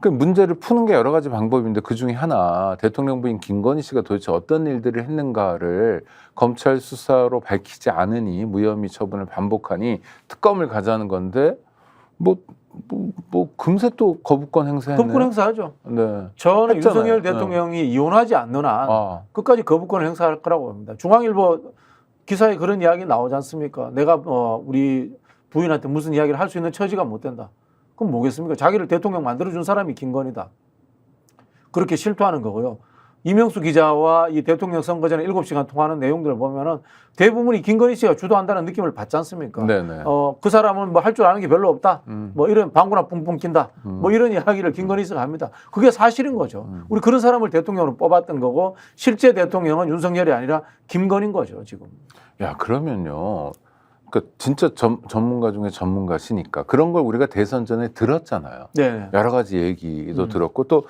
그 문제를 푸는 게 여러 가지 방법인데 그중에 하나 대통령 부인 김건희 씨가 도대체 어떤 일들을 했는가를 검찰 수사로 밝히지 않으니 무혐의 처분을 반복하니 특검을 가자는 건데 뭐 금세 또 거부권 행사했네. 거부권 행사하죠. 네. 저는 했잖아요. 윤석열 대통령이 이혼하지 않는 한 끝까지 거부권을 행사할 거라고 봅니다. 중앙일보 기사에 그런 이야기 나오지 않습니까? 내가 우리 부인한테 무슨 이야기를 할 수 있는 처지가 못 된다. 그럼 뭐겠습니까? 자기를 대통령 만들어준 사람이 김건희다. 그렇게 실토하는 거고요. 이명수 기자와 이 대통령 선거 전에 7시간 통화하는 내용들을 보면은 대부분이 김건희 씨가 주도한다는 느낌을 받지 않습니까? 네네. 그 사람은 뭐 할 줄 아는 게 별로 없다. 뭐 이런 방구나 뿡뿡 낀다. 뭐 이런 이야기를 김건희 씨가 합니다. 그게 사실인 거죠. 우리 그런 사람을 대통령으로 뽑았던 거고 실제 대통령은 윤석열이 아니라 김건희인 거죠, 지금. 야, 그러면요. 그러니까 진짜 전문가 중에 전문가시니까 그런 걸 우리가 대선 전에 들었잖아요. 네. 여러 가지 얘기도 들었고 또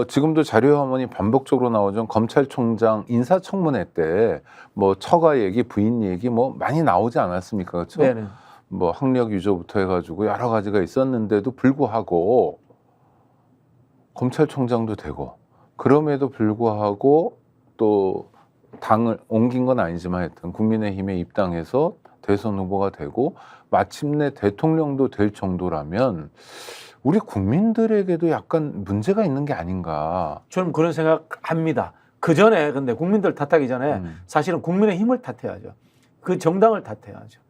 지금도 자료 화면이 반복적으로 나오죠. 검찰총장 인사청문회 때 뭐 처가 얘기, 부인 얘기 뭐 많이 나오지 않았습니까? 그렇죠? 네네. 뭐 학력 위조부터 해가지고 여러 가지가 있었는데도 불구하고 검찰총장도 되고 그럼에도 불구하고 또 당을 옮긴 건 아니지만 하여튼 국민의힘에 입당해서 대선 후보가 되고 마침내 대통령도 될 정도라면 우리 국민들에게도 약간 문제가 있는 게 아닌가. 저는 그런 생각합니다. 그 전에 근데 국민들 탓하기 전에 사실은 국민의힘을 탓해야죠. 그 정당을 탓해야죠.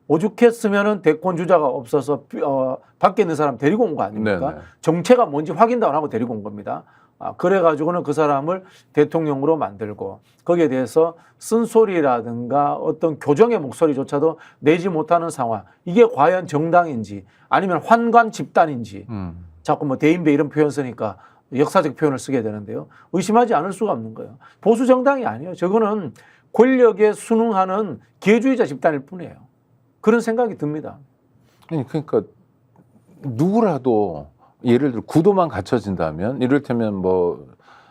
오죽했으면은 대권 주자가 없어서 밖에 있는 사람 데리고 온 거 아닙니까? 네네. 정체가 뭔지 확인도 안 하고 데리고 온 겁니다. 그래가지고는 그 사람을 대통령으로 만들고 거기에 대해서 쓴소리라든가 어떤 교정의 목소리조차도 내지 못하는 상황. 이게 과연 정당인지 아니면 환관 집단인지 자꾸 뭐 대인배 이런 표현 쓰니까 역사적 표현을 쓰게 되는데요. 의심하지 않을 수가 없는 거예요. 보수 정당이 아니에요. 저거는 권력에 순응하는 기회주의자 집단일 뿐이에요. 그런 생각이 듭니다. 아니 그러니까 누구라도 예를 들어 구도만 갖춰진다면 이를테면 뭐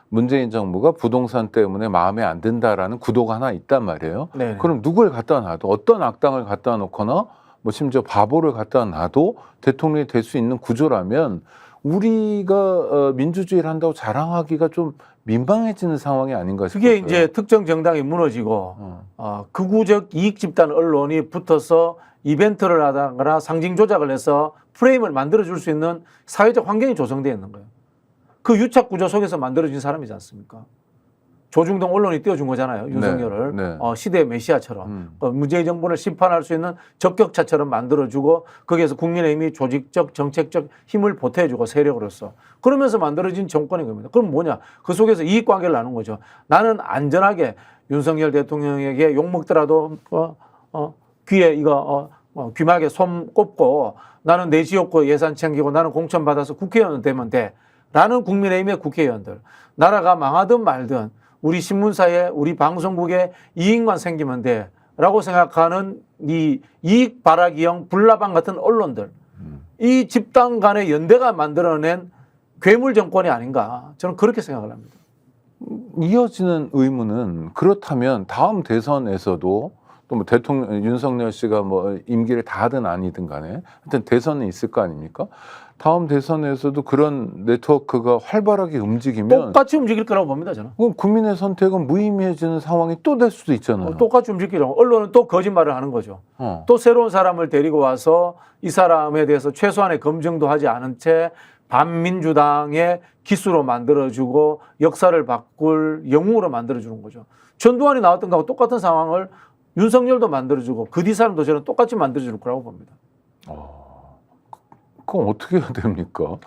문재인 정부가 부동산 때문에 마음에 안 든다라는 구도가 하나 있단 말이에요. 네네. 그럼 누굴 갖다 놔도 어떤 악당을 갖다 놓거나 뭐 심지어 바보를 갖다 놔도 대통령이 될 수 있는 구조라면 우리가 민주주의를 한다고 자랑하기가 좀 민망해지는 상황이 아닌가 싶어요. 그게 이제 특정 정당이 무너지고 극우적 이익 집단 언론이 붙어서 이벤트를 하다거나 상징 조작을 해서 프레임을 만들어줄 수 있는 사회적 환경이 조성되어 있는 거예요. 그 유착 구조 속에서 만들어진 사람이지 않습니까? 조중동 언론이 띄워준 거잖아요. 윤석열을. 네. 시대의 메시아처럼. 문재인 정부를 심판할 수 있는 적격차처럼 만들어주고 거기에서 국민의힘이 조직적 정책적 힘을 보태주고 세력으로서 그러면서 만들어진 정권인 겁니다. 그럼 뭐냐? 그 속에서 이익관계를 나눈 거죠. 나는 안전하게 윤석열 대통령에게 욕먹더라도 귀에 귀마개 손 꼽고 나는 내 지역구 예산 챙기고 나는 공천 받아서 국회의원 되면 돼. 라는 국민의힘의 국회의원들. 나라가 망하든 말든 우리 신문사에 우리 방송국에 이익만 생기면 돼. 라고 생각하는 이 이익 바라기형 불나방 같은 언론들. 이 집단 간의 연대가 만들어낸 괴물 정권이 아닌가. 저는 그렇게 생각을 합니다. 이어지는 의문은 그렇다면 다음 대선에서도 또 뭐 대통령 윤석열 씨가 뭐 임기를 다 하든 아니든 간에 하여튼 대선은 있을 거 아닙니까? 다음 대선에서도 그런 네트워크가 활발하게 움직이면 똑같이 움직일 거라고 봅니다, 저는. 그럼 국민의 선택은 무의미해지는 상황이 또 될 수도 있잖아요. 똑같이 움직이라고. 언론은 또 거짓말을 하는 거죠. 또 새로운 사람을 데리고 와서 이 사람에 대해서 최소한의 검증도 하지 않은 채 반민주당의 기수로 만들어주고 역사를 바꿀 영웅으로 만들어주는 거죠. 전두환이 나왔던 거하고 똑같은 상황을 윤석열도 만들어주고 그 뒤 사람도 저는 똑같이 만들어줄 거라고 봅니다. 그럼 어떻게 해야 됩니까?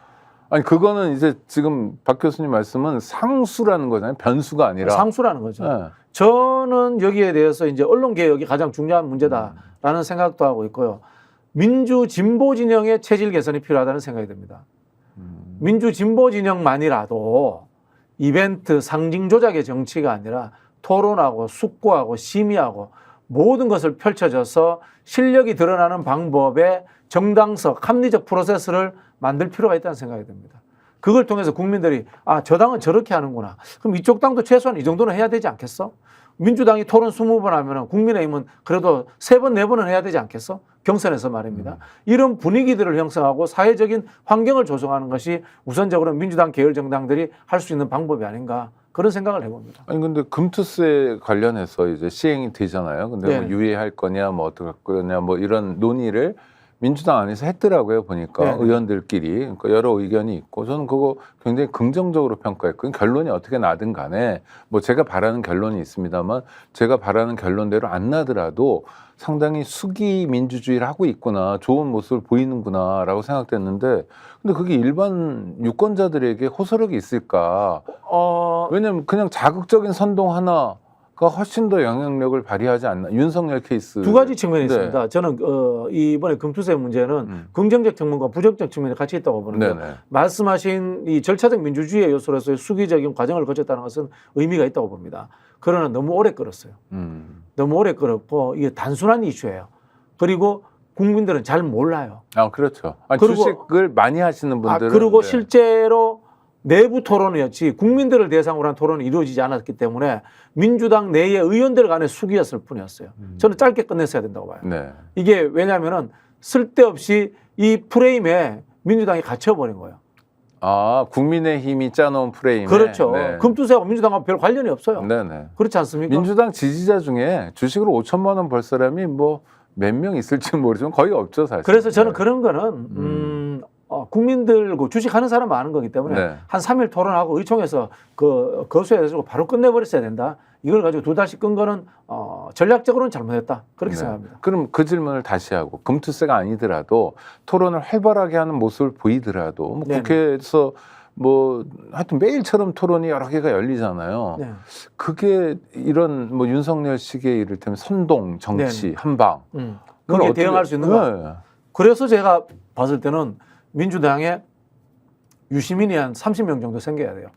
아니 그거는 이제 지금 박 교수님 말씀은 상수라는 거잖아요. 변수가 아니라. 상수라는 거죠. 네. 저는 여기에 대해서 이제 언론개혁이 가장 중요한 문제다라는 생각도 하고 있고요. 민주 진보 진영의 체질 개선이 필요하다는 생각이 듭니다. 민주 진보 진영만이라도 이벤트 상징 조작의 정치가 아니라 토론하고 숙고하고 심의하고 모든 것을 펼쳐져서 실력이 드러나는 방법의 정당적 합리적 프로세스를 만들 필요가 있다는 생각이 듭니다. 그걸 통해서 국민들이 저 당은 저렇게 하는구나. 그럼 이쪽 당도 최소한 이 정도는 해야 되지 않겠어? 민주당이 토론 20번 하면은 국민의힘은 그래도 3번, 4번은 해야 되지 않겠어? 경선에서 말입니다. 이런 분위기들을 형성하고 사회적인 환경을 조성하는 것이 우선적으로 민주당 계열 정당들이 할 수 있는 방법이 아닌가 그런 생각을 해봅니다. 아니 근데 금투세 관련해서 이제 시행이 되잖아요. 근데 네. 뭐 유예할 거냐, 뭐 어떻게 할 거냐, 뭐 이런 논의를 민주당 안에서 했더라고요. 보니까 네. 의원들끼리 그러니까 여러 의견이 있고 저는 그거 굉장히 긍정적으로 평가했거든요. 결론이 어떻게 나든 간에 뭐 제가 바라는 결론이 있습니다만 제가 바라는 결론대로 안 나더라도 상당히 수기 민주주의를 하고 있구나, 좋은 모습을 보이는구나라고 생각됐는데 근데 그게 일반 유권자들에게 호소력이 있을까? 왜냐면 그냥 자극적인 선동 하나가 훨씬 더 영향력을 발휘하지 않나. 윤석열 케이스. 두 가지 측면이 네. 있습니다. 저는 이번에 금투세 문제는 긍정적 측면과 부정적 측면이 같이 있다고 보는데 네네. 말씀하신 이 절차적 민주주의의 요소로서의 수기적인 과정을 거쳤다는 것은 의미가 있다고 봅니다. 그러나 너무 오래 끌었어요. 너무 오래 끌었고 이게 단순한 이슈예요. 그리고 국민들은 잘 몰라요. 아 그렇죠. 아니, 그리고- 주식을 많이 하시는 분들은 그리고 네. 실제로 내부 토론이었지 국민들을 대상으로 한 토론이 이루어지지 않았기 때문에 민주당 내의 의원들 간의 수기였을 뿐이었어요. 저는 짧게 끝냈어야 된다고 봐요. 네. 이게 왜냐하면은 쓸데없이 이 프레임에 민주당이 갇혀버린 거예요. 아 국민의힘이 짜놓은 프레임에 그렇죠. 네. 금투세하고 민주당하고 별 관련이 없어요. 네네. 그렇지 않습니까? 민주당 지지자 중에 주식으로 5천만 원 벌 사람이 뭐 몇 명 있을지 모르지만 거의 없죠 사실. 그래서 저는 네. 그런 거는 국민들 그 주식하는 사람 많은 거기 때문에 네. 한 3일 토론하고 의총에서 그 거수해가지고 바로 끝내버렸어야 된다. 이걸 가지고 2달씩 끈 거는 전략적으로는 잘못했다. 그렇게 네. 생각합니다. 그럼 그 질문을 다시 하고 금투세가 아니더라도 토론을 활발하게 하는 모습을 보이더라도 뭐 네네. 국회에서 뭐 하여튼 매일처럼 토론이 여러 개가 열리잖아요. 네. 그게 이런 뭐 윤석열식의 이를테면 선동 정치 한방 그걸 거기에 어떻게- 대응할 수 있는가? 네. 그래서 제가 봤을 때는 민주당에 유시민이 한 30명 정도 생겨야 돼요.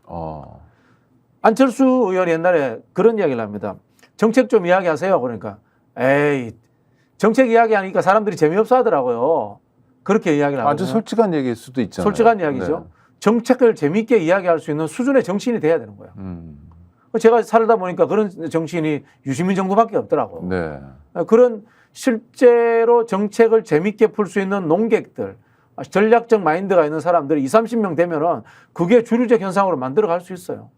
안철수 의원이 옛날에 그런 이야기를 합니다. 정책 좀 이야기하세요. 그러니까 에이 정책 이야기하니까 사람들이 재미없어 하더라고요. 그렇게 이야기를 하거든요. 아주 솔직한 얘기일 수도 있잖아요. 솔직한 이야기죠. 네. 정책을 재미있게 이야기할 수 있는 수준의 정치인이 돼야 되는 거예요. 제가 살다 보니까 그런 정치인이 유시민 정도밖에 없더라고. 네. 그런 실제로 정책을 재미있게 풀 수 있는 농객들, 전략적 마인드가 있는 사람들이 20, 30명 되면은 그게 주류적 현상으로 만들어 갈 수 있어요.